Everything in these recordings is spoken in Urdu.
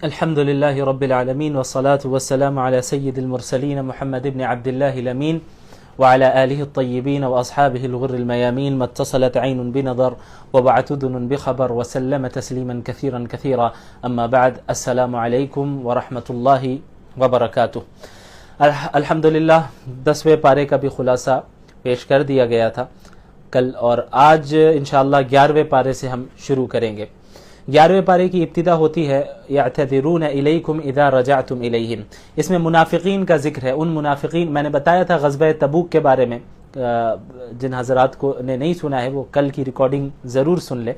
الحمد لله رب العالمين والصلاة والسلام على سيد المرسلين محمد بن عبد الله الأمين وعلى آله الطيبين وأصحابه الغر الميامين ما اتصلت عين بنظر وبعت أذن بخبر وسلم تسليما كثيرا كثيرا أما بعد السلام عليكم ورحمة الله وبركاته. الحمدللہ 10ویں پارے کا بھی خلاصہ پیش کر دیا گیا تھا کل، اور آج انشاءاللہ 11ویں پارے سے ہم شروع کریں گے. 11ویں پارے کی ابتدا ہوتی ہے یعتذرون الیکم اذا رجعتم الیہم. اس میں منافقین کا ذکر ہے. ان منافقین، میں نے بتایا تھا غزوہ تبوک کے بارے میں، جن حضرات کو نے نہیں سنا ہے وہ کل کی ریکارڈنگ ضرور سن لے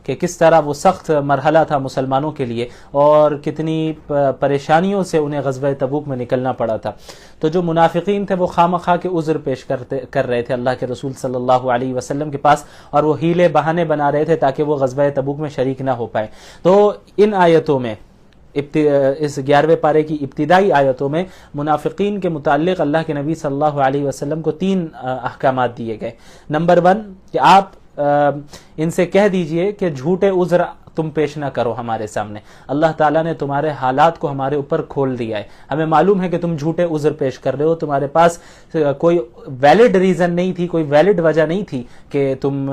کہ کس طرح وہ سخت مرحلہ تھا مسلمانوں کے لیے اور کتنی پریشانیوں سے انہیں غزوہ تبوک میں نکلنا پڑا تھا. تو جو منافقین تھے وہ خواہ کے عذر پیش کر رہے تھے اللہ کے رسول صلی اللہ علیہ وسلم کے پاس، اور وہ ہیلے بہانے بنا رہے تھے تاکہ وہ غزوہ تبوک میں شریک نہ ہو پائے. تو ان آیتوں میں، اس 11ویں پارے کی ابتدائی آیتوں میں منافقین کے متعلق اللہ کے نبی صلی اللہ علیہ وسلم کو 3 احکامات دیے گئے. نمبر 1 کہ آپ ان سے کہہ دیجئے کہ جھوٹے عذر تم پیش نہ کرو ہمارے سامنے. اللہ تعالیٰ نے تمہارے حالات کو ہمارے اوپر کھول دیا ہے. ہمیں معلوم ہے کہ تم جھوٹے عذر پیش کر رہے ہو، تمہارے پاس کوئی ویلڈ ریزن نہیں تھی، کوئی ویلڈ وجہ نہیں تھی کہ تم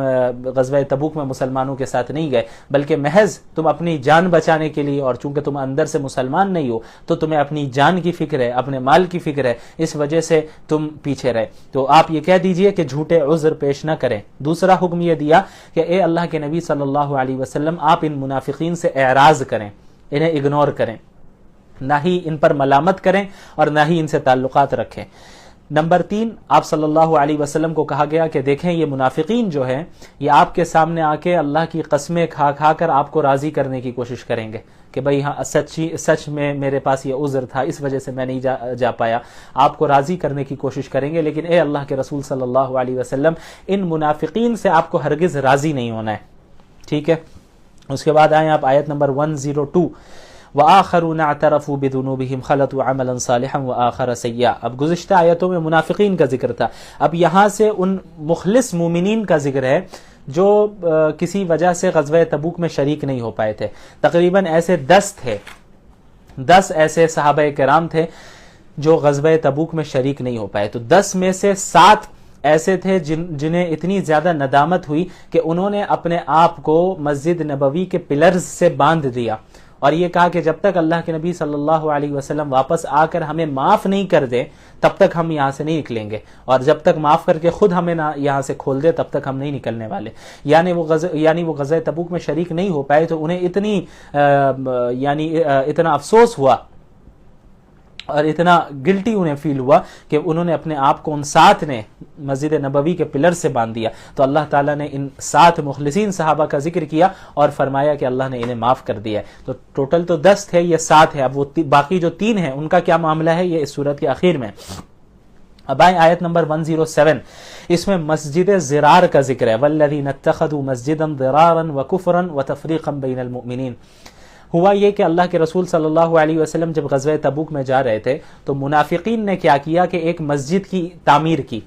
غزوہ تبوک میں مسلمانوں کے ساتھ نہیں گئے، بلکہ محض تم اپنی جان بچانے کے لیے، اور چونکہ تم اندر سے مسلمان نہیں ہو تو تمہیں اپنی جان کی فکر ہے، اپنے مال کی فکر ہے، اس وجہ سے تم پیچھے رہے. تو آپ یہ کہہ دیجئے کہ جھوٹے عذر پیش نہ کریں. دوسرا حکم یہ دیا کہ اے اللہ کے نبی صلی اللہ علیہ وسلم، آپ ان منافقین سے اعراض کریں، انہیں اگنور کریں، نہ ہی ان پر ملامت کریں اور نہ ہی ان سے تعلقات رکھیں. نمبر 3 آپ صلی اللہ علیہ وسلم کو کہا گیا کہ دیکھیں یہ منافقین جو ہیں یہ آپ کے سامنے آ کے اللہ کی قسمیں کھا کر آپ کو راضی کرنے کی کوشش کریں گے کہ بھئی ہاں سچ میں میرے پاس یہ عذر تھا، اس وجہ سے میں نہیں جا پایا. آپ کو راضی کرنے کی کوشش کریں گے، لیکن اے اللہ کے رسول صلی اللہ علیہ وسلم، ان منافقین سے آپ کو ہرگز راضی نہیں ہونا ہے. ٹھیک ہے. اس کے بعد آئیں آپ آیت نمبر 102 وآخرون اعترفوا بذنوبهم خلطوا عملا صالحا وآخر سیئا. اب گزشتہ آیتوں میں منافقین کا ذکر تھا، اب یہاں سے ان مخلص مومنین کا ذکر ہے جو کسی وجہ سے غزوہ تبوک میں شریک نہیں ہو پائے تھے. تقریباً ایسے 10 تھے، 10 ایسے صحابہ کرام تھے جو غزوہ تبوک میں شریک نہیں ہو پائے. تو 10 میں سے 7 ایسے تھے جنہیں اتنی زیادہ ندامت ہوئی کہ انہوں نے اپنے آپ کو مسجد نبوی کے پلرز سے باندھ دیا اور یہ کہا کہ جب تک اللہ کے نبی صلی اللہ علیہ وسلم واپس آ کر ہمیں معاف نہیں کر دے تب تک ہم یہاں سے نہیں نکلیں گے، اور جب تک معاف کر کے خود ہمیں نہ یہاں سے کھول دے تب تک ہم نہیں نکلنے والے. یعنی وہ غزوہ تبوک میں شریک نہیں ہو پائے تو انہیں اتنا افسوس ہوا اور اتنا گلٹی انہیں فیل ہوا کہ انہوں نے اپنے آپ کو ان 7 نے مسجد نبوی کے پلر سے باندھ دیا. تو اللہ تعالیٰ نے ان 7 مخلصین صحابہ کا ذکر کیا اور فرمایا کہ اللہ نے انہیں معاف کر دیا ہے. تو ٹوٹل تو 10 تھے، یہ 7 ہے. اب وہ باقی جو 3 ہیں ان کا کیا معاملہ ہے، یہ اس سورت کے آخر میں. اب آئیں آیت نمبر 107. اس میں مسجد ضرار کا ذکر ہے. والذین اتخذوا مسجدا ضرارا وکفرا وتفریقا بین المؤمنین. ہوا یہ کہ اللہ کے رسول صلی اللہ علیہ وسلم جب غزوہ تبوک میں جا رہے تھے تو منافقین نے کیا کیا کہ ایک مسجد کی تعمیر کی،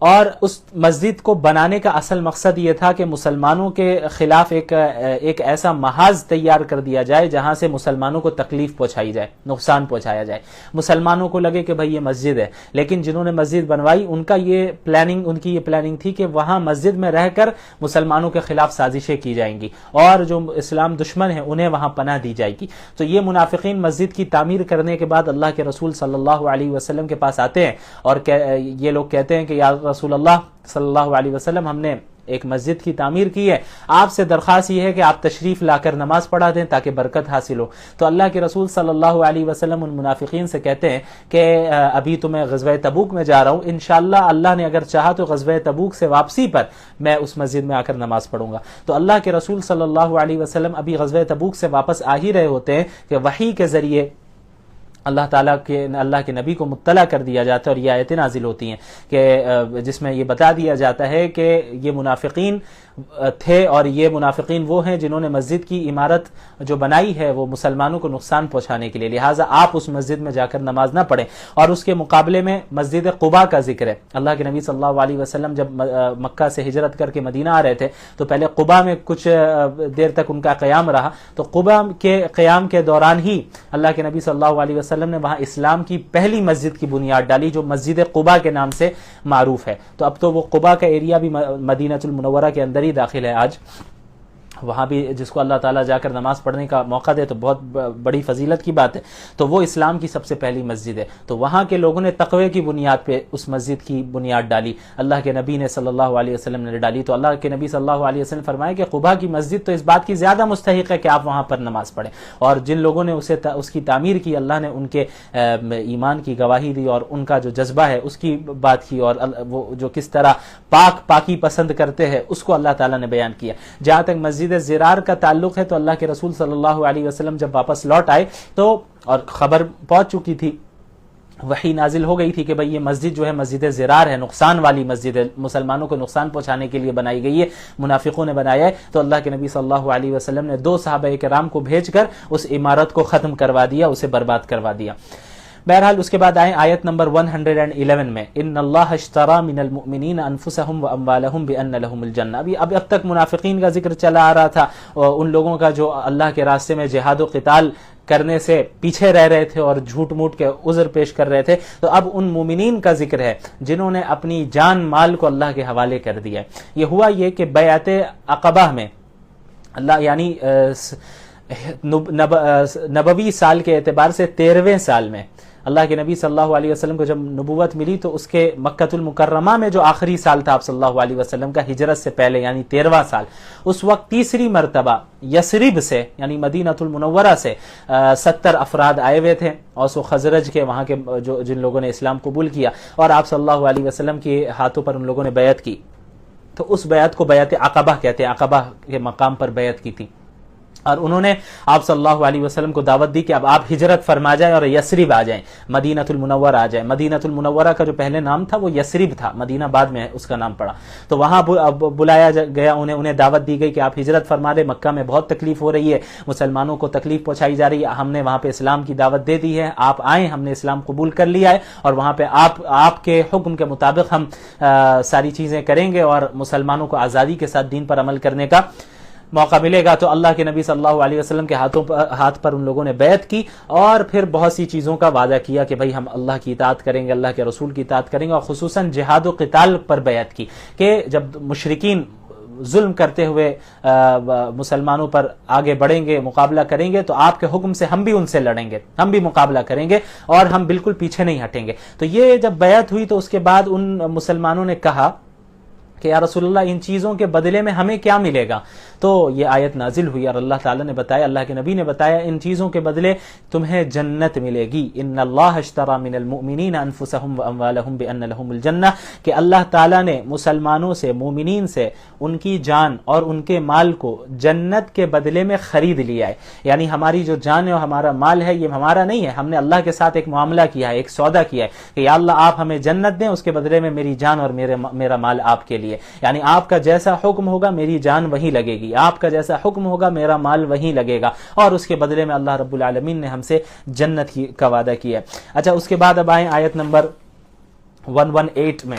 اور اس مسجد کو بنانے کا اصل مقصد یہ تھا کہ مسلمانوں کے خلاف ایک ایسا محاذ تیار کر دیا جائے جہاں سے مسلمانوں کو تکلیف پہنچائی جائے، نقصان پہنچایا جائے. مسلمانوں کو لگے کہ بھئی یہ مسجد ہے، لیکن جنہوں نے مسجد بنوائی ان کی یہ پلاننگ تھی کہ وہاں مسجد میں رہ کر مسلمانوں کے خلاف سازشیں کی جائیں گی اور جو اسلام دشمن ہیں انہیں وہاں پناہ دی جائے گی. تو یہ منافقین مسجد کی تعمیر کرنے کے بعد اللہ کے رسول صلی اللہ علیہ وسلم کے پاس آتے ہیں اور یہ لوگ کہتے ہیں کہ یا رسول اللہ صلی اللہ علیہ وسلم، ہم نے ایک مسجد کی تعمیر کی ہے، آپ سے درخواست یہ ہے کہ آپ تشریف لا کر نماز پڑھا دیں تاکہ برکت حاصل ہو. تو اللہ کے رسول صلی اللہ علیہ وسلم ان منافقین سے کہتے ہیں کہ ابھی تو میں غزوہ تبوک میں جا رہا ہوں، انشاءاللہ اللہ نے اگر چاہا تو غزوہ تبوک سے واپسی پر میں اس مسجد میں آ کر نماز پڑھوں گا. تو اللہ کے رسول صلی اللہ علیہ وسلم ابھی غزوہ تبوک سے واپس آ ہی رہے ہوتے ہیں کہ وحی کے ذریعے اللہ کے نبی کو مطلع کر دیا جاتا ہے اور یہ آیتیں نازل ہوتی ہیں کہ جس میں یہ بتا دیا جاتا ہے کہ یہ منافقین تھے، اور یہ منافقین وہ ہیں جنہوں نے مسجد کی عمارت جو بنائی ہے وہ مسلمانوں کو نقصان پہنچانے کے لیے، لہٰذا آپ اس مسجد میں جا کر نماز نہ پڑھیں۔ اور اس کے مقابلے میں مسجد قباء کا ذکر ہے۔ اللہ کے نبی صلی اللہ علیہ وسلم جب مکہ سے ہجرت کر کے مدینہ آ رہے تھے تو پہلے قباء میں کچھ دیر تک ان کا قیام رہا، تو قباء کے قیام کے دوران ہی اللہ کے نبی صلی اللہ علیہ وسلم نے وہاں اسلام کی پہلی مسجد کی بنیاد ڈالی جو مسجد قباء کے نام سے معروف ہے۔ تو اب تو وہ قباء کا ایریا بھی مدینہ المنورہ کے اندر ہی داخل ہے آج، وہاں بھی جس کو اللہ تعالیٰ جا کر نماز پڑھنے کا موقع دے تو بہت بڑی فضیلت کی بات ہے۔ تو وہ اسلام کی سب سے پہلی مسجد ہے، تو وہاں کے لوگوں نے تقوی کی بنیاد پہ اس مسجد کی بنیاد ڈالی، اللہ کے نبی نے صلی اللہ علیہ وسلم نے ڈالی۔ تو اللہ کے نبی صلی اللہ علیہ وسلم فرمائے کہ قباء کی مسجد تو اس بات کی زیادہ مستحق ہے کہ آپ وہاں پر نماز پڑھیں، اور جن لوگوں نے اس کی تعمیر کی اللہ نے ان کے ایمان کی گواہی دی اور ان کا جو جذبہ ہے اس کی بات کی، اور وہ جو کس طرح پاکی پسند کرتے ہیں اس کو اللہ تعالیٰ نے بیان کیا۔ جہاں تک مسجد زرار کا تعلق ہے تو اللہ کے رسول صلی اللہ علیہ وسلم جب واپس لوٹ آئے تو اور خبر پہنچ چکی تھی، وحی نازل ہو گئی تھی کہ بھئی یہ مسجد جو ہے مسجد زرار ہے، نقصان والی مسجد ہے، مسلمانوں کو نقصان پہنچانے کے لیے بنائی گئی ہے، منافقوں نے بنایا ہے۔ تو اللہ کے نبی صلی اللہ علیہ وسلم نے 2 صحابہ کرام کو بھیج کر اس عمارت کو ختم کروا دیا، اسے برباد کروا دیا۔ بہرحال اس کے بعد آئیں آیت نمبر 111 میں، ان اللہ اشترى من المؤمنین انفسهم واموالهم بان لهم الجنہ۔ اب تک منافقین کا ذکر چلا آ رہا تھا، ان لوگوں کا جو اللہ کے راستے میں جہاد و قتال کرنے سے پیچھے رہ رہے تھے اور جھوٹ موٹ کے عذر پیش کر رہے تھے، تو اب ان مومنین کا ذکر ہے جنہوں نے اپنی جان مال کو اللہ کے حوالے کر دیا ہے۔ یہ ہوا یہ کہ بیعت عقبہ میں اللہ یعنی نبوی سال کے اعتبار سے 13ویں سال میں اللہ کے نبی صلی اللہ علیہ وسلم کو جب نبوت ملی تو اس کے مکہ المکرمہ میں جو آخری سال تھا آپ صلی اللہ علیہ وسلم کا ہجرت سے پہلے یعنی 13واں سال، اس وقت تیسری مرتبہ یثرب سے یعنی مدینہ المنورہ سے 70 افراد آئے ہوئے تھے، اوس و خزرج کے وہاں کے جن لوگوں نے اسلام قبول کیا، اور آپ صلی اللہ علیہ وسلم کے ہاتھوں پر ان لوگوں نے بیعت کی۔ تو اس بیعت کو بیعت عقبہ کہتے ہیں، عقبہ کے مقام پر بیعت کی تھی، اور انہوں نے آپ صلی اللہ علیہ وسلم کو دعوت دی کہ اب آپ ہجرت فرما جائیں اور یثرب آ جائیں، مدینہ المنورہ آ جائیں۔ مدینہ المنورہ کا جو پہلے نام تھا وہ یثرب تھا، مدینہ بعد میں اس کا نام پڑا۔ تو وہاں بلایا گیا، انہیں دعوت دی گئی کہ آپ ہجرت فرما لیں، مکہ میں بہت تکلیف ہو رہی ہے، مسلمانوں کو تکلیف پہنچائی جا رہی ہے، ہم نے وہاں پہ اسلام کی دعوت دے دی ہے، آپ آئیں، ہم نے اسلام قبول کر لیا ہے، اور وہاں پہ آپ کے حکم کے مطابق ہم ساری چیزیں کریں گے اور مسلمانوں کو آزادی کے ساتھ دین پر عمل کرنے کا موقع ملے گا۔ تو اللہ کے نبی صلی اللہ علیہ وسلم کے ہاتھ پر ان لوگوں نے بیعت کی، اور پھر بہت سی چیزوں کا وعدہ کیا کہ بھئی ہم اللہ کی اطاعت کریں گے، اللہ کے رسول کی اطاعت کریں گے، اور خصوصاً جہاد و قتال پر بیعت کی کہ جب مشرکین ظلم کرتے ہوئے مسلمانوں پر آگے بڑھیں گے، مقابلہ کریں گے، تو آپ کے حکم سے ہم بھی ان سے لڑیں گے، ہم بھی مقابلہ کریں گے، اور ہم بالکل پیچھے نہیں ہٹیں گے۔ تو یہ جب بیعت ہوئی تو اس کے بعد ان مسلمانوں نے کہا کہ یا رسول اللہ ان چیزوں کے بدلے میں ہمیں کیا ملے گا؟ تو یہ آیت نازل ہوئی اور اللہ تعالیٰ نے بتایا، اللہ کے نبی نے بتایا ان چیزوں کے بدلے تمہیں جنت ملے گی۔ ان اللہ اشترى من المؤمنین انفسهم واموالهم بان لهم الجنہ، کہ اللہ تعالیٰ نے مسلمانوں سے، مومنین سے ان کی جان اور ان کے مال کو جنت کے بدلے میں خرید لیا ہے۔ یعنی ہماری جو جان ہے اور ہمارا مال ہے یہ ہمارا نہیں ہے، ہم نے اللہ کے ساتھ ایک معاملہ کیا ہے، ایک سودا کیا ہے کہ یا اللہ آپ ہمیں جنت دیں، اس کے بدلے میں میری جان اور میرا مال آپ کے لیے، یعنی آپ کا جیسا حکم ہوگا میری جان وہی لگے گی، آپ کا جیسا حکم ہوگا میرا مال وہی لگے گا، اور اس کے بدلے میں اللہ رب العالمین نے ہم سے جنت کا وعدہ کیا ہے۔ اچھا اس کے بعد اب آئیں آیت نمبر 118 میں۔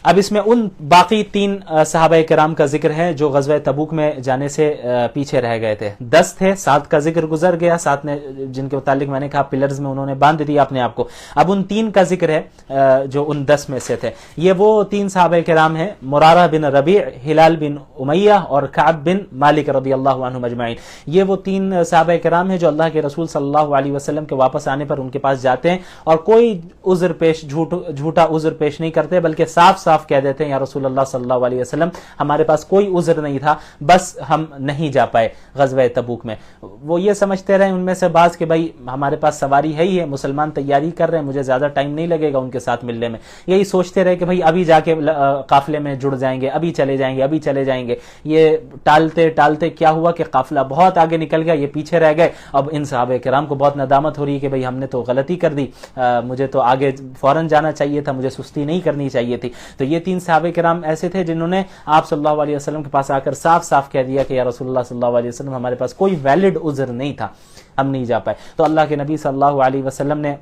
اب اس میں ان باقی 3 صحابہ کرام کا ذکر ہے جو غزوہ تبوک میں جانے سے پیچھے رہ گئے تھے۔ 10 تھے، 7 کا ذکر گزر گیا، 7 نے جن کے متعلق میں نے کہا پلرز میں انہوں نے باندھ دیا اپنے آپ کو۔ اب ان 3 کا ذکر ہے جو ان 10 میں سے تھے۔ یہ وہ 3 صحابہ کرام ہیں، مرارہ بن ربیع، ہلال بن امیہ اور کعب بن مالک رضی اللہ عنہم اجمعین۔ یہ وہ 3 صحابہ کرام ہیں جو اللہ کے رسول صلی اللہ علیہ وسلم کے واپس آنے پر ان کے پاس جاتے ہیں اور کوئی جھوٹا عذر پیش نہیں کرتے، بلکہ صاف کہہ دیتے ہیں یا رسول اللہ صلی اللہ علیہ وسلم ہمارے پاس کوئی عذر نہیں تھا، بس ہم نہیں جا پائے غزوہ تبوک میں۔ وہ یہ سمجھتے رہے ان میں سے بعض کہ بھائی ہمارے پاس سواری ہے ہی ہے، مسلمان تیاری کر رہے ہیں، مجھے زیادہ ٹائم نہیں لگے گا ان کے ساتھ ملنے میں، یہی سوچتے رہے کہ بھائی ابھی جا کے قافلے میں جڑ جائیں گے، ابھی چلے جائیں گے۔ یہ ٹالتے کیا ہوا کہ قافلہ بہت آگے نکل گیا، یہ پیچھے رہ گئے۔ اب ان صحابہ کرام کو بہت ندامت ہو رہی ہے کہ بھائی ہم نے تو غلطی کر دی، مجھے تو آگے فوراً جانا چاہیے تھا، مجھے سستی نہیں کرنی چاہیے تھی۔ تو یہ 3 صحابہ کرام ایسے تھے جنہوں نے آپ صلی اللہ علیہ وسلم کے پاس آ کر صاف صاف کہہ دیا کہ یا رسول اللہ صلی اللہ علیہ وسلم ہمارے پاس کوئی ویلڈ عذر نہیں تھا، ہم نہیں جا پائے۔ تو اللہ کے نبی صلی اللہ علیہ وسلم نے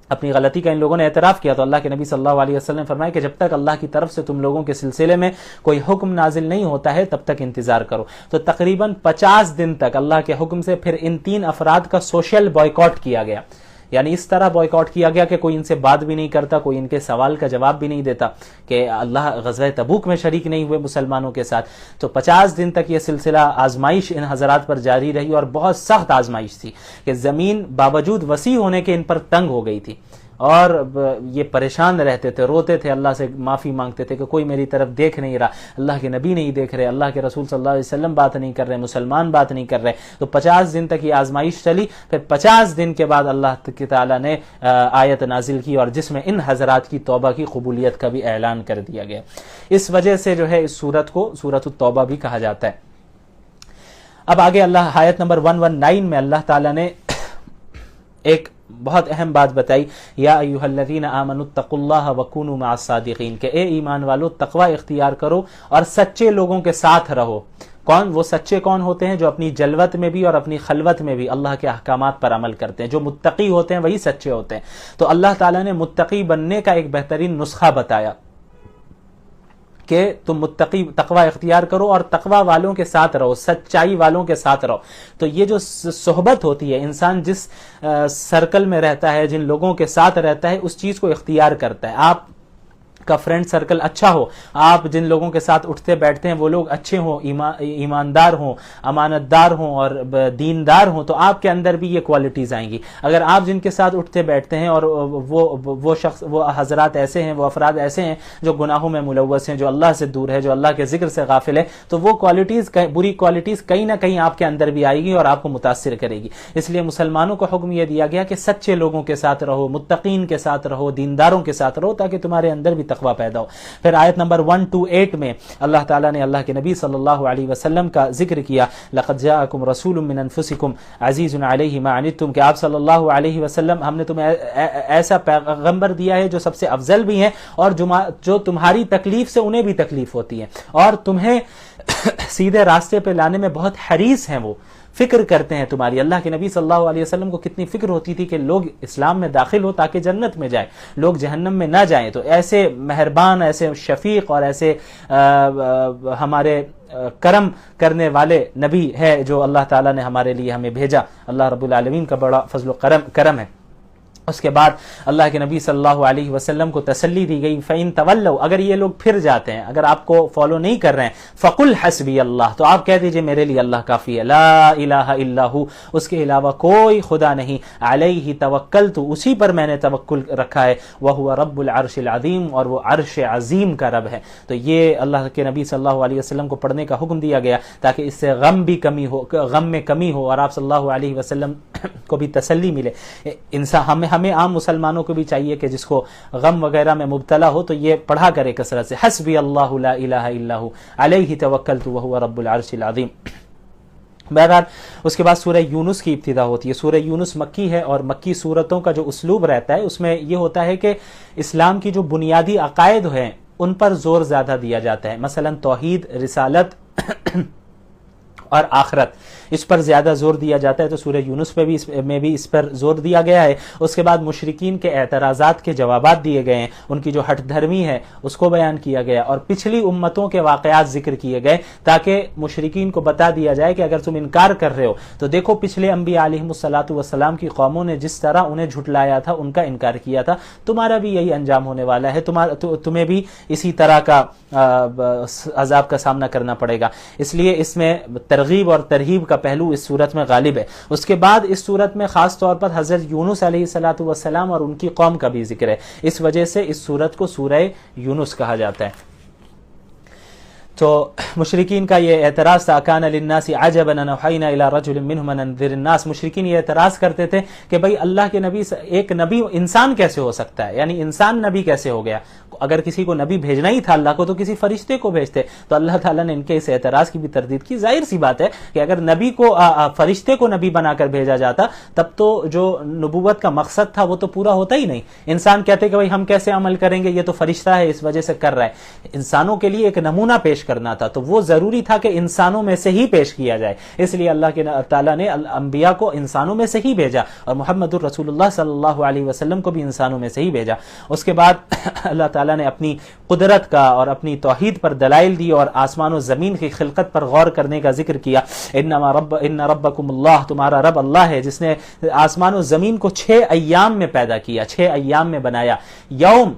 اپنی غلطی کا ان لوگوں نے اعتراف کیا، تو اللہ کے نبی صلی اللہ علیہ وسلم نے فرمایا کہ جب تک اللہ کی طرف سے تم لوگوں کے سلسلے میں کوئی حکم نازل نہیں ہوتا ہے تب تک انتظار کرو۔ تو تقریباً 50 دن تک اللہ کے حکم سے پھر ان 3 افراد کا سوشل بائیکاٹ کیا گیا، یعنی اس طرح بائیکاٹ کیا گیا کہ کوئی ان سے بات بھی نہیں کرتا، کوئی ان کے سوال کا جواب بھی نہیں دیتا، کہ اللہ غزوہ تبوک میں شریک نہیں ہوئے مسلمانوں کے ساتھ۔ تو 50 دن تک یہ سلسلہ آزمائش ان حضرات پر جاری رہی، اور بہت سخت آزمائش تھی کہ زمین باوجود وسیع ہونے کے ان پر تنگ ہو گئی تھی، اور یہ پریشان رہتے تھے، روتے تھے، اللہ سے معافی مانگتے تھے کہ کوئی میری طرف دیکھ نہیں رہا، اللہ کے نبی نہیں دیکھ رہے، اللہ کے رسول صلی اللہ علیہ وسلم بات نہیں کر رہے، مسلمان بات نہیں کر رہے۔ تو 50 دن تک یہ آزمائش چلی، پھر 50 دن کے بعد اللہ تعالیٰ نے آیت نازل کی، اور جس میں ان حضرات کی توبہ کی قبولیت کا بھی اعلان کر دیا گیا۔ اس وجہ سے جو ہے اس سورت کو سورۃ التوبہ بھی کہا جاتا ہے۔ اب آگے اللہ آیت نمبر 119 میں اللہ تعالیٰ نے ایک بہت اہم بات بتائی، یا ایھا الذین آمنوا اتقوا اللہ وکونوا مع الصادقین، کہ اے ایمان والو تقوی اختیار کرو اور سچے لوگوں کے ساتھ رہو۔ کون وہ سچے کون ہوتے ہیں؟ جو اپنی جلوت میں بھی اور اپنی خلوت میں بھی اللہ کے احکامات پر عمل کرتے ہیں، جو متقی ہوتے ہیں وہی سچے ہوتے ہیں۔ تو اللہ تعالیٰ نے متقی بننے کا ایک بہترین نسخہ بتایا کہ تم متقی تقوی اختیار کرو اور تقوی والوں کے ساتھ رہو، سچائی والوں کے ساتھ رہو۔ تو یہ جو صحبت ہوتی ہے، انسان جس سرکل میں رہتا ہے، جن لوگوں کے ساتھ رہتا ہے، اس چیز کو اختیار کرتا ہے۔ آپ کا فرینڈ سرکل اچھا ہو، آپ جن لوگوں کے ساتھ اٹھتے بیٹھتے ہیں وہ لوگ اچھے ہوں، ایماندار ہوں، امانت دار ہوں اور دیندار ہوں، تو آپ کے اندر بھی یہ کوالٹیز آئیں گی۔ اگر آپ جن کے ساتھ اٹھتے بیٹھتے ہیں اور وہ شخص، وہ حضرات ایسے ہیں، وہ افراد ایسے ہیں جو گناہوں میں ملوث ہیں، جو اللہ سے دور ہے، جو اللہ کے ذکر سے غافل ہے، تو وہ کوالٹیز، بری کوالٹیز کہیں نہ کہیں آپ کے اندر بھی آئے گی اور آپ کو متاثر کرے گی۔ اس لیے مسلمانوں کو حکم یہ دیا گیا کہ سچے لوگوں کے ساتھ رہو، متقین کے ساتھ رہو، دینداروں کے ساتھ رہو، تاکہ تمہارے اندر بھی تقوی پیدا ہو۔ پھر آیت نمبر 128 میں اللہ تعالیٰ نے اللہ کے نبی صلی اللہ علیہ وسلم کا ذکر کیا، لقد جاءکم رسول من انفسکم عزیز علیہ ما عنتم، کہ آپ صلی اللہ علیہ وسلم ہم نے تمہیں ایسا پیغمبر دیا ہے جو سب سے افضل بھی ہیں، اور جو تمہاری تکلیف سے انہیں بھی تکلیف ہوتی ہے، اور تمہیں سیدھے راستے پہ لانے میں بہت حریص ہیں، وہ فکر کرتے ہیں تمہاری۔ اللہ کے نبی صلی اللہ علیہ وسلم کو کتنی فکر ہوتی تھی کہ لوگ اسلام میں داخل ہو تاکہ جنت میں جائیں، لوگ جہنم میں نہ جائیں۔ تو ایسے مہربان، ایسے شفیق اور ایسے ہمارے کرم کرنے والے نبی ہے جو اللہ تعالیٰ نے ہمارے لیے ہمیں بھیجا۔ اللہ رب العالمین کا بڑا فضل و کرم ہے۔ اس کے بعد اللہ کے نبی صلی اللہ علیہ وسلم کو تسلی دی گئی، فَإِن تَوَلَّوْا، اگر یہ لوگ پھر جاتے ہیں، اگر آپ کو فالو نہیں کر رہے ہیں، فَقُلْ حَسْبِيَ اللَّهُ، تو آپ کہہ دیجئے میرے لیے اللہ کافی ہے، لا الہ الا ہو، اس کے علاوہ کوئی خدا نہیں، علیہ توکلت، اسی پر میں نے توکل رکھا ہے، وَهُوَ رَبُّ الْعَرْشِ الْعَظِيمِ، اور وہ عرش عظیم کا رب ہے۔ تو یہ اللہ کے نبی صلی اللہ علیہ وسلم کو پڑھنے کا حکم دیا گیا تاکہ اس سے غم میں کمی ہو، اور آپ صلی اللہ علیہ وسلم کو بھی تسلی ملے۔ انسان ہمیں عام مسلمانوں کو بھی چاہیے کہ جس کو غم وغیرہ میں مبتلا ہو تو یہ پڑھا کرے کثرت سے، حسبی اللہ لا الہ الا ہو علیہ توکلت وہو رب العرش العظیم۔ بہرحال اس کے بعد سورہ یونس کی ابتدا ہوتی ہے۔ سورہ یونس مکی ہے، اور مکی سورتوں کا جو اسلوب رہتا ہے اس میں یہ ہوتا ہے کہ اسلام کی جو بنیادی عقائد ہیں ان پر زور زیادہ دیا جاتا ہے، مثلا توحید، رسالت اور آخرت، اس پر زیادہ زور دیا جاتا ہے۔ تو سورہ یونس میں بھی اس پر زور دیا گیا ہے۔ اس کے بعد مشرکین کے اعتراضات کے جوابات دیے گئے ہیں، ان کی جو ہٹ دھرمی ہے اس کو بیان کیا گیا، اور پچھلی امتوں کے واقعات ذکر کیے گئے تاکہ مشرکین کو بتا دیا جائے کہ اگر تم انکار کر رہے ہو تو دیکھو پچھلے انبیاء علیہم الصلاۃ والسلام کی قوموں نے جس طرح انہیں جھٹلایا تھا، ان کا انکار کیا تھا، تمہارا بھی یہی انجام ہونے والا ہے، تمہیں بھی اسی طرح کا عذاب کا سامنا کرنا پڑے گا۔ اس لیے اس میں ترغیب اور ترہیب کا پہلو اس صورت میں غالب ہے۔ اس کے بعد اس صورت میں خاص طور پر حضرت یونس علیہ الصلوۃ والسلام اور ان کی قوم کا بھی ذکر ہے، اس وجہ سے اس صورت کو سورہ یونس کہا جاتا ہے۔ تو مشرکین کا یہ اعتراض تھا کان للناس عجبا ان اوحینا الی رجل منهم ان انذر الناس، مشرکین یہ اعتراض کرتے تھے کہ بھئی اللہ کے نبی، ایک نبی انسان کیسے ہو سکتا ہے، یعنی انسان نبی کیسے ہو گیا، اگر کسی کو نبی بھیجنا ہی تھا اللہ کو تو کسی فرشتے کو بھیجتے. تو اللہ تعالیٰ نے ان کے اس اعتراض کی بھی تردید کی. ظاہر سی بات ہے کہ اگر نبی کو فرشتے کو نبی بنا کر بھیجا جاتا تب تو جو نبوت کا مقصد تھا وہ تو پورا ہوتا ہی نہیں. انسان کہتے کہ بھئی ہم کیسے عمل کریں گے، یہ تو فرشتہ ہے اس وجہ سے کر رہا ہے. انسانوں کے لیے ایک نمونہ پیش کرنا تھا تو وہ ضروری تھا کہ انسانوں میں سے ہی پیش کیا جائے، اس لیے اللہ کے تعالیٰ نے انبیاء کو انسانوں میں سے ہی بھیجا اور محمد الرسول اللہ صلی اللہ علیہ وسلم کو بھی انسانوں میں سے ہی بھیجا. اس کے بعد اللہ تعالیٰ نے اپنی قدرت کا اور اپنی توحید پر دلائل دی اور آسمان و زمین کی خلقت پر غور کرنے کا ذکر کیا. ان ربکم اللہ، تمہارا رب اللہ ہے جس نے آسمان و زمین کو 6 ایام میں پیدا کیا، 6 ایام میں بنایا. یوم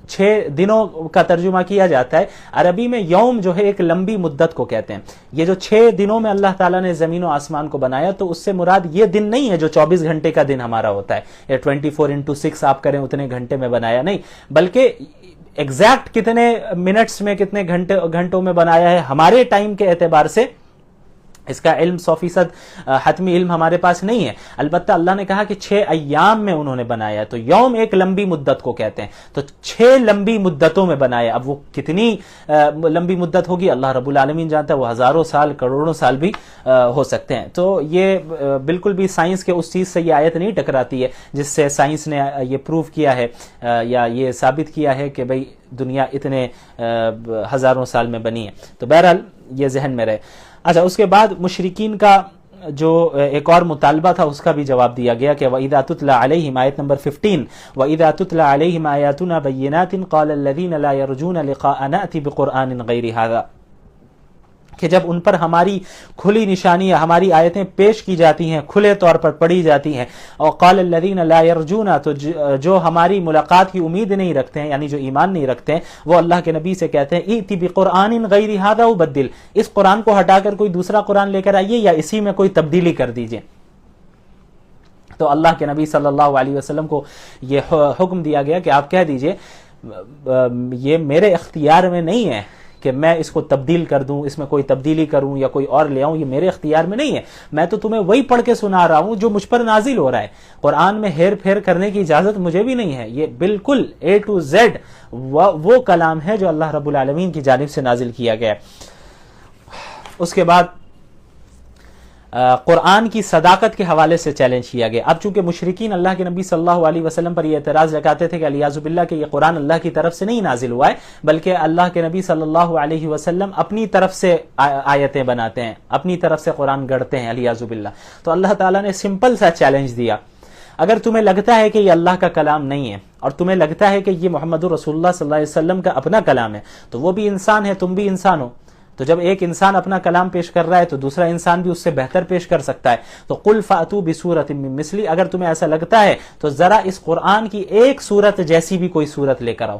6 دنوں کا ترجمہ کیا جاتا ہے، عربی میں یوم جو ہے ایک لمبی مدت کو کہتے ہیں. یہ جو 6 دنوں میں اللہ تعالیٰ نے زمین و آسمان کو بنایا تو اس سے مراد یہ دن نہیں ہے جو 24 گھنٹے کا دن ہمارا ہوتا ہے، یا 24/6 آپ کریں اتنے گھنٹے میں بنایا، نہیں، بلکہ ایگزیکٹ کتنے منٹس میں کتنے گھنٹوں میں بنایا ہے ہمارے ٹائم کے اعتبار سے اس کا علم 100% حتمی علم ہمارے پاس نہیں ہے. البتہ اللہ نے کہا کہ 6 ایام میں انہوں نے بنایا، تو یوم ایک لمبی مدت کو کہتے ہیں، تو 6 لمبی مدتوں میں بنایا. اب وہ کتنی لمبی مدت ہوگی اللہ رب العالمین جانتا ہے، وہ ہزاروں سال کروڑوں سال بھی ہو سکتے ہیں. تو یہ بالکل بھی سائنس کے اس چیز سے یہ آیت نہیں ٹکراتی ہے جس سے سائنس نے یہ پروف کیا ہے یا یہ ثابت کیا ہے کہ بھئی دنیا اتنے ہزاروں سال میں بنی ہے. تو بہرحال یہ ذہن میں رہے. اچھا، اس کے بعد مشرکین کا جو ایک اور مطالبہ تھا اس کا بھی جواب دیا گیا کہ وَإِذَا تُتْلَى عَلَيْهِمْ آیت نمبر 15 وَإِذَا تُتْلَى عَلَيْهِمْ آيَاتُنَا بَيِّنَاتٍ قَالَ الَّذِينَ لَا يَرْجُونَ لِقَاءَنَا ائْتِ بِقُرْآنٍ غَيْرِ هَذَا، کہ جب ان پر ہماری کھلی نشانیاں، ہماری آیتیں پیش کی جاتی ہیں، کھلے طور پر پڑھی جاتی ہیں، اور قال الذین لا یرجون، تو جو ہماری ملاقات کی امید نہیں رکھتے ہیں، یعنی جو ایمان نہیں رکھتے ہیں، وہ اللہ کے نبی سے کہتے ہیں ائتی بقرآن غیر ھذا وبدل، اس قرآن کو ہٹا کر کوئی دوسرا قرآن لے کر آئیے یا اسی میں کوئی تبدیلی کر دیجئے. تو اللہ کے نبی صلی اللہ علیہ وسلم کو یہ حکم دیا گیا کہ آپ کہہ دیجئے یہ میرے اختیار میں نہیں ہے کہ میں اس کو تبدیل کر دوں، اس میں کوئی تبدیلی کروں یا کوئی اور لے آؤں، یہ میرے اختیار میں نہیں ہے. میں تو تمہیں وہی پڑھ کے سنا رہا ہوں جو مجھ پر نازل ہو رہا ہے. قرآن میں ہیر پھیر کرنے کی اجازت مجھے بھی نہیں ہے. یہ بالکل A to Z وہ کلام ہے جو اللہ رب العالمین کی جانب سے نازل کیا گیا. اس کے بعد قرآن کی صداقت کے حوالے سے چیلنج کیا گیا. اب چونکہ مشرکین اللہ کے نبی صلی اللہ علیہ وسلم پر یہ اعتراض لگاتے تھے کہ علیاذ باللہ کہ یہ قرآن اللہ کی طرف سے نہیں نازل ہوا ہے بلکہ اللہ کے نبی صلی اللہ علیہ وسلم اپنی طرف سے آیتیں بناتے ہیں، اپنی طرف سے قرآن گڑھتے ہیں علیاذ باللہ. تو اللہ تعالیٰ نے سمپل سا چیلنج دیا، اگر تمہیں لگتا ہے کہ یہ اللہ کا کلام نہیں ہے اور تمہیں لگتا ہے کہ یہ محمد رسول اللہ صلی اللہ علیہ وسلم کا اپنا کلام ہے تو وہ بھی انسان ہے، تم بھی انسان ہو. تو جب ایک انسان اپنا کلام پیش کر رہا ہے تو دوسرا انسان بھی اس سے بہتر پیش کر سکتا ہے. تو قل فاتوا بسورۃ من مثلی، اگر تمہیں ایسا لگتا ہے تو ذرا اس قرآن کی ایک سورت جیسی بھی کوئی سورت لے کر آؤ،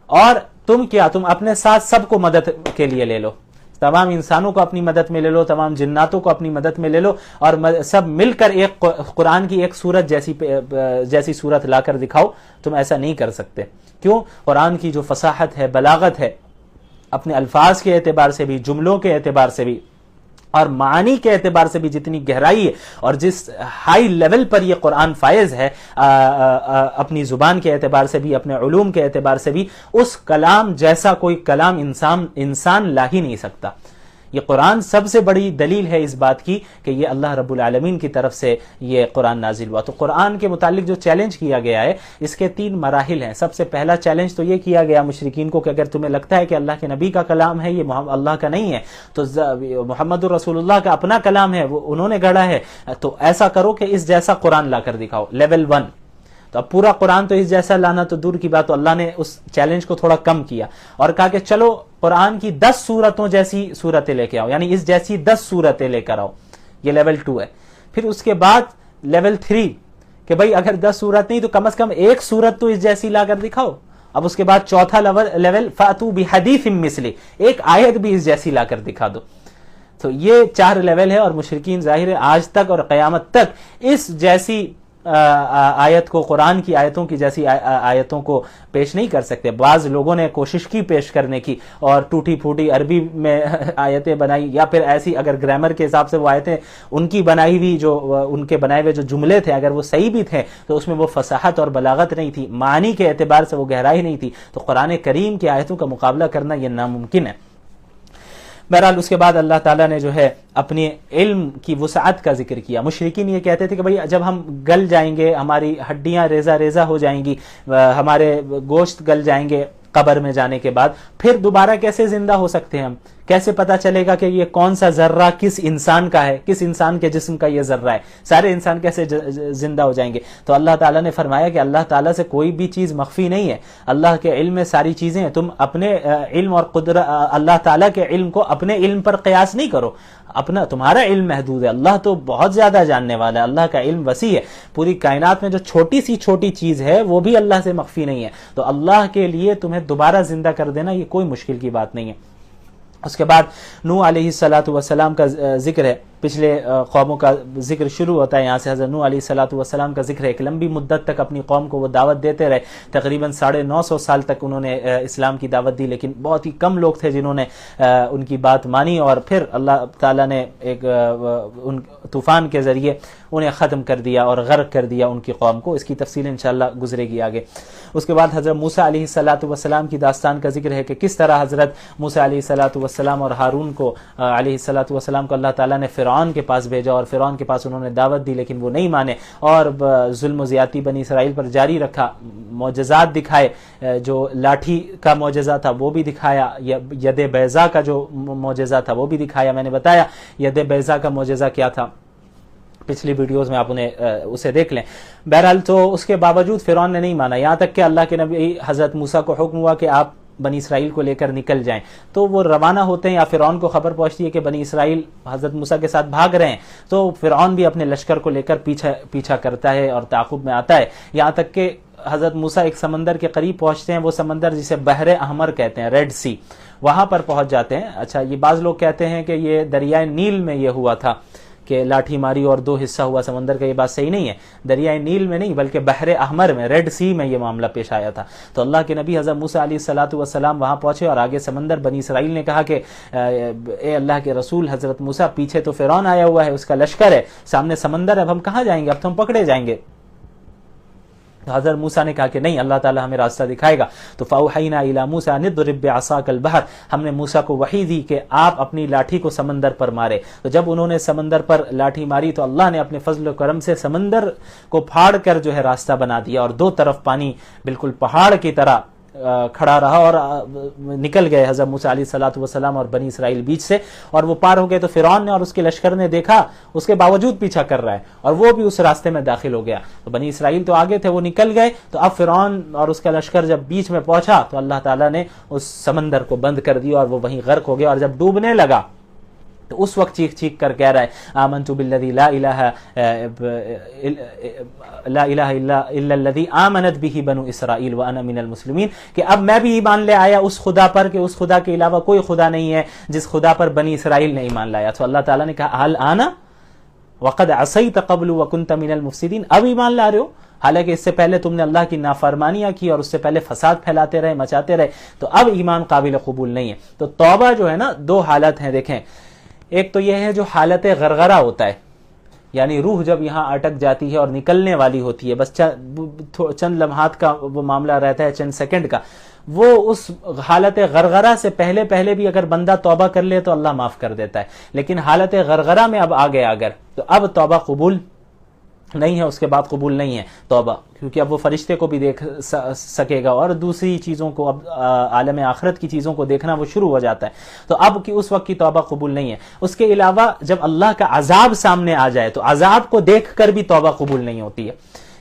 اور تم اپنے ساتھ سب کو مدد کے لیے لے لو، تمام انسانوں کو اپنی مدد میں لے لو، تمام جناتوں کو اپنی مدد میں لے لو، اور سب مل کر ایک قرآن کی ایک سورت جیسی سورت لا کر دکھاؤ. تم ایسا نہیں کر سکتے. کیوں؟ قرآن کی جو فصاحت ہے، بلاغت ہے، اپنے الفاظ کے اعتبار سے بھی، جملوں کے اعتبار سے بھی اور معانی کے اعتبار سے بھی جتنی گہرائی ہے اور جس ہائی لیول پر یہ قرآن فائز ہے، اپنی زبان کے اعتبار سے بھی، اپنے علوم کے اعتبار سے بھی، اس کلام جیسا کوئی کلام انسان لا ہی نہیں سکتا. یہ قرآن سب سے بڑی دلیل ہے اس بات کی کہ یہ اللہ رب العالمین کی طرف سے یہ قرآن نازل ہوا. تو قرآن کے متعلق جو چیلنج کیا گیا ہے اس کے 3 مراحل ہیں. سب سے پہلا چیلنج تو یہ کیا گیا مشرکین کو کہ اگر تمہیں لگتا ہے کہ اللہ کے نبی کا کلام ہے، یہ اللہ کا نہیں ہے، تو محمد رسول اللہ کا اپنا کلام ہے، وہ انہوں نے گڑھا ہے، تو ایسا کرو کہ اس جیسا قرآن لا کر دکھاؤ. لیول 1. تو اب پورا قرآن تو اس جیسا لانا تو دور کی بات، تو اللہ نے اس چیلنج کو تھوڑا کم کیا اور کہا کہ چلو قرآن کی 10 سورتوں جیسی صورتیں لے کے آؤ، یعنی اس جیسی 10 سورتیں لے کر آؤ. یہ لیول 2 ہے. پھر اس کے بعد لیول 3 کہ بھئی اگر 10 سورت نہیں تو کم از کم ایک سورت تو اس جیسی لا کر دکھاؤ. اب اس کے بعد چوتھا لیول فاتوا بحدیث مثلی، ایک آیت بھی اس جیسی لا کر دکھا دو. تو یہ 4 لیول ہے اور مشرکین ظاہر ہے آج تک اور قیامت تک اس جیسی آیت کو قرآن کی آیتوں کی جیسی آیتوں کو پیش نہیں کر سکتے. بعض لوگوں نے کوشش کی پیش کرنے کی اور ٹوٹی پھوٹی عربی میں آیتیں بنائی, یا پھر ایسی اگر گرامر کے حساب سے وہ آیتیں ان کی بنائی ہوئی جو ان کے بنائے ہوئے جو جملے تھے اگر وہ صحیح بھی تھے تو اس میں وہ فصاحت اور بلاغت نہیں تھی, معنی کے اعتبار سے وہ گہرائی نہیں تھی. تو قرآن کریم کی آیتوں کا مقابلہ کرنا یہ ناممکن ہے. بہرحال اس کے بعد اللہ تعالیٰ نے جو ہے اپنی علم کی وسعت کا ذکر کیا. مشرکین یہ کہتے تھے کہ بھئی جب ہم گل جائیں گے, ہماری ہڈیاں ریزہ ریزہ ہو جائیں گی, ہمارے گوشت گل جائیں گے قبر میں جانے کے بعد, پھر دوبارہ کیسے زندہ ہو سکتے ہیں ہم؟ کیسے پتا چلے گا کہ یہ کون سا ذرہ کس انسان کا ہے, کس انسان کے جسم کا یہ ذرہ ہے؟ سارے انسان کیسے زندہ ہو جائیں گے؟ تو اللہ تعالیٰ نے فرمایا کہ اللہ تعالیٰ سے کوئی بھی چیز مخفی نہیں ہے, اللہ کے علم میں ساری چیزیں ہیں. تم اپنے علم اور قدرت, اللہ تعالیٰ کے علم کو اپنے علم پر قیاس نہیں کرو. تمہارا علم محدود ہے, اللہ تو بہت زیادہ جاننے والا ہے, اللہ کا علم وسیع ہے. پوری کائنات میں جو چھوٹی سی چھوٹی چیز ہے وہ بھی اللہ سے مخفی نہیں ہے. تو اللہ کے لیے تمہیں دوبارہ زندہ کر دینا یہ کوئی مشکل کی بات نہیں ہے. اس کے بعد نوح علیہ السلام کا ذکر ہے. پچھلے قوموں کا ذکر شروع ہوتا ہے یہاں سے. حضرت نوح علیہ السلام کا ذکر ہے. ایک لمبی مدت تک اپنی قوم کو وہ دعوت دیتے رہے, تقریباً 950 سال تک انہوں نے اسلام کی دعوت دی, لیکن بہت ہی کم لوگ تھے جنہوں نے ان کی بات مانی, اور پھر اللہ تعالیٰ نے ایک طوفان کے ذریعے انہیں ختم کر دیا اور غرق کر دیا ان کی قوم کو. اس کی تفصیل انشاءاللہ گزرے گی آگے. اس کے بعد حضرت موسیٰ علیہ السلام کی داستان کا ذکر ہے کہ کس طرح حضرت موسیٰ علیہ السلام اور ہارون کو علیہ السلام کو اللہ تعالیٰ نے فرعون کے پاس بھیجا, اور فرعون کے پاس انہوں نے دعوت دی لیکن وہ نہیں مانے, اور ظلم و زیادتی بنی اسرائیل پر جاری رکھا. معجزات دکھائے, جو لاٹھی کا معجزہ تھا وہ بھی دکھایا, ید بیضا کا جو معجزہ تھا وہ بھی دکھایا. میں نے بتایا ید بیضا کا معجزہ کیا تھا پچھلی ویڈیوز میں, آپ اسے دیکھ لیں. بہرحال تو اس کے باوجود فرعون نے نہیں مانا, یہاں تک کہ اللہ کے نبی حضرت موسیٰ کو حکم ہوا کہ آپ بنی اسرائیل کو لے کر نکل جائیں. تو وہ روانہ ہوتے ہیں, یا فرعون کو خبر پہنچتی ہے کہ بنی اسرائیل حضرت موسیٰ کے ساتھ بھاگ رہے ہیں, تو فرعون بھی اپنے لشکر کو لے کر پیچھا کرتا ہے اور تعاقب میں آتا ہے, یہاں تک کہ حضرت موسیٰ ایک سمندر کے قریب پہنچتے ہیں. وہ سمندر جسے بحر احمر کہتے ہیں, ریڈ سی, وہاں پر پہنچ جاتے ہیں. اچھا, یہ بعض لوگ کہتے ہیں کہ یہ دریائے نیل میں یہ ہوا تھا کہ لاٹھی ماری اور 2 حصہ ہوا سمندر کا. یہ بات صحیح نہیں ہے, دریائے نیل میں نہیں بلکہ بحر احمر میں, ریڈ سی میں یہ معاملہ پیش آیا تھا. تو اللہ کے نبی حضرت موسیٰ علیہ السلام وہاں پہنچے, اور آگے سمندر. بنی اسرائیل نے کہا کہ اے اللہ کے رسول حضرت موسیٰ, پیچھے تو فرعون آیا ہوا ہے, اس کا لشکر ہے, سامنے سمندر ہے, اب ہم کہاں جائیں گے, اب تو ہم پکڑے جائیں گے. حضرت موسیٰ نے کہا کہ نہیں, اللہ تعالیٰ ہمیں راستہ دکھائے گا. تو فَأَوْحَيْنَا إِلَىٰ مُوسَىٰ أَنِ اضْرِب بِّعَصَاكَ الْبَحْرَ, ہم نے موسیٰ کو وحی دی کہ آپ اپنی لاٹھی کو سمندر پر مارے. تو جب انہوں نے سمندر پر لاٹھی ماری تو اللہ نے اپنے فضل و کرم سے سمندر کو پھاڑ کر جو ہے راستہ بنا دیا, اور 2 طرف پانی بالکل پہاڑ کی طرح کھڑا رہا, اور نکل گئے حضرت موسیٰ علیہ السلام اور بنی اسرائیل بیچ سے, اور وہ پار ہو گئے. تو فرعون نے اور اس کے لشکر نے دیکھا, اس کے باوجود پیچھا کر رہا ہے, اور وہ بھی اس راستے میں داخل ہو گیا. تو بنی اسرائیل تو آگے تھے, وہ نکل گئے. تو اب فرعون اور اس کا لشکر جب بیچ میں پہنچا تو اللہ تعالیٰ نے اس سمندر کو بند کر دیا, اور وہ وہیں غرق ہو گیا. اور جب ڈوبنے لگا تو اس وقت چیخ کر کہہ رہا ہے آمنت بالذی لا الہ الا الذی آمنت بہ بنو اسرائیل وانا من المسلمین, کہ اب میں بھی ایمان لے آیا اس خدا پر کہ اس خدا کے علاوہ کوئی خدا نہیں ہے جس خدا پر بنی اسرائیل نے ایمان لایا. تو اللہ تعالیٰ نے کہا هل آنا وقد عصیت قبل وکنت من المفسدین, اب ایمان لا رہے ہو حالانکہ اس سے پہلے تم نے اللہ کی نافرمانیاں کی اور اس سے پہلے فساد پھیلاتے رہے, مچاتے رہے, تو اب ایمان قابل قبول نہیں ہے. تو توبہ جو ہے نا, 2 حالت ہیں. دیکھیں, ایک تو یہ ہے جو حالت غرغرہ ہوتا ہے, یعنی روح جب یہاں اٹک جاتی ہے اور نکلنے والی ہوتی ہے, بس چند لمحات کا وہ معاملہ رہتا ہے, چند سیکنڈ کا. وہ اس حالت غرغرہ سے پہلے بھی اگر بندہ توبہ کر لے تو اللہ معاف کر دیتا ہے. لیکن حالت غرغرہ میں اب آ گیا اگر, تو اب توبہ قبول نہیں ہے, اس کے بعد قبول نہیں ہے توبہ, کیونکہ اب وہ فرشتے کو بھی دیکھ سکے گا اور دوسری چیزوں کو, اب عالم آخرت کی چیزوں کو دیکھنا وہ شروع ہو جاتا ہے. تو اب کی اس وقت کی توبہ قبول نہیں ہے. اس کے علاوہ جب اللہ کا عذاب سامنے آ جائے تو عذاب کو دیکھ کر بھی توبہ قبول نہیں ہوتی ہے.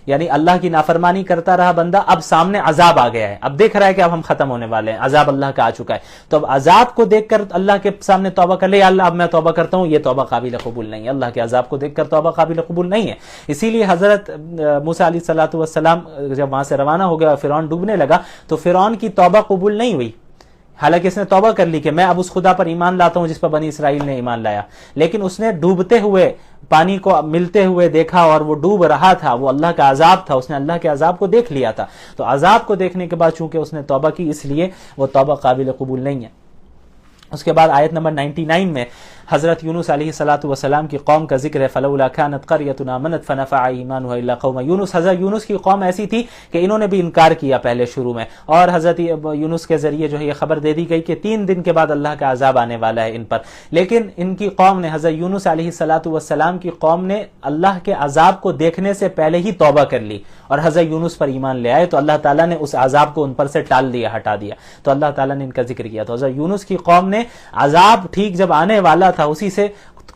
یعنی اللہ کی نافرمانی کرتا رہا بندہ, اب سامنے عذاب آ گیا ہے, اب دیکھ رہا ہے کہ اب ہم ختم ہونے والے ہیں, عذاب اللہ کا آ چکا ہے, تو اب عذاب کو دیکھ کر اللہ کے سامنے توبہ کر لے, یا اللہ اب میں توبہ کرتا ہوں, یہ توبہ قابل قبول نہیں ہے. اللہ کے عذاب کو دیکھ کر توبہ قابل قبول نہیں ہے. اسی لیے حضرت موسیٰ علیہ السلام جب وہاں سے روانہ ہو گیا, فرعون ڈوبنے لگا, تو فرعون کی توبہ قبول نہیں ہوئی, حالانکہ اس نے توبہ کر لی کہ میں اب اس خدا پر ایمان لاتا ہوں جس پر بنی اسرائیل نے ایمان لایا، لیکن اس نے ڈوبتے ہوئے پانی کو ملتے ہوئے دیکھا اور وہ ڈوب رہا تھا، وہ اللہ کا عذاب تھا، اس نے اللہ کے عذاب کو دیکھ لیا تھا، تو عذاب کو دیکھنے کے بعد چونکہ اس نے توبہ کی اس لیے وہ توبہ قابل قبول نہیں ہے۔ اس کے بعد آیت نمبر 99 میں حضرت یونس علیہ السلام کی قوم کا ذکر ہے، فلولا كانت قرية آمنت فنفع ایمانها الا قوم یونس۔ حضرت یونس کی قوم ایسی تھی کہ انہوں نے بھی انکار کیا پہلے شروع میں، اور حضرت یونس کے ذریعے جو ہے یہ خبر دے دی گئی کہ 3 دن کے بعد اللہ کا عذاب آنے والا ہے ان پر، لیکن ان کی قوم نے، حضرت یونس علیہ السلام کی قوم نے اللہ کے عذاب کو دیکھنے سے پہلے ہی توبہ کر لی اور حضرت یونس پر ایمان لے آئے، تو اللہ تعالیٰ نے اس عذاب کو ان پر سے ٹال دیا، ہٹا دیا، تو اللہ تعالیٰ نے ان کا ذکر کیا۔ تو حضرت یونس کی قوم نے عذاب ٹھیک جب آنے والا تھا اسی سے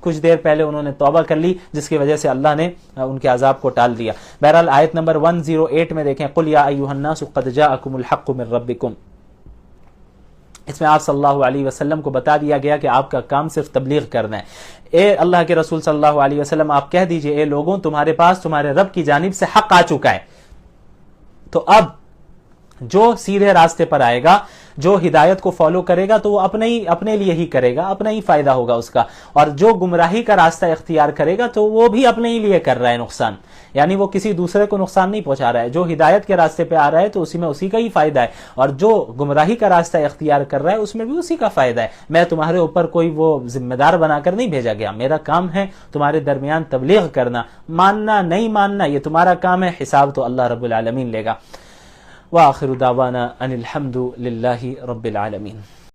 کچھ دیر پہلے انہوں نے توبہ کر لی، جس کی وجہ سے اللہ نے ان کے عذاب کو ٹال دیا۔ بہرحال آیت نمبر 108 میں دیکھیں، قل یا ایھا الناس قد جاءکم الحق من ربکم، اس میں آپ صلی اللہ علیہ وسلم کو بتا دیا گیا کہ آپ کا کام صرف تبلیغ کرنا ہے۔ اے اللہ کے رسول صلی اللہ علیہ وسلم آپ کہہ دیجئے، اے لوگوں تمہارے پاس تمہارے رب کی جانب سے حق آ چکا ہے، تو اب جو سیدھے راستے پر آئے گا، جو ہدایت کو فالو کرے گا تو وہ اپنے لیے ہی کرے گا، اپنا ہی فائدہ ہوگا اس کا، اور جو گمراہی کا راستہ اختیار کرے گا تو وہ بھی اپنے ہی لیے کر رہا ہے نقصان، یعنی وہ کسی دوسرے کو نقصان نہیں پہنچا رہا ہے۔ جو ہدایت کے راستے پہ آ رہا ہے تو اسی کا ہی فائدہ ہے، اور جو گمراہی کا راستہ اختیار کر رہا ہے اس میں بھی اسی کا فائدہ ہے۔ میں تمہارے اوپر کوئی وہ ذمہ دار بنا کر نہیں بھیجا گیا، میرا کام ہے تمہارے درمیان تبلیغ کرنا، ماننا نہیں ماننا یہ تمہارا کام ہے، حساب تو اللہ رب العالمین لے گا۔ وآخر دعوانا ان الحمد للہ رب العالمین۔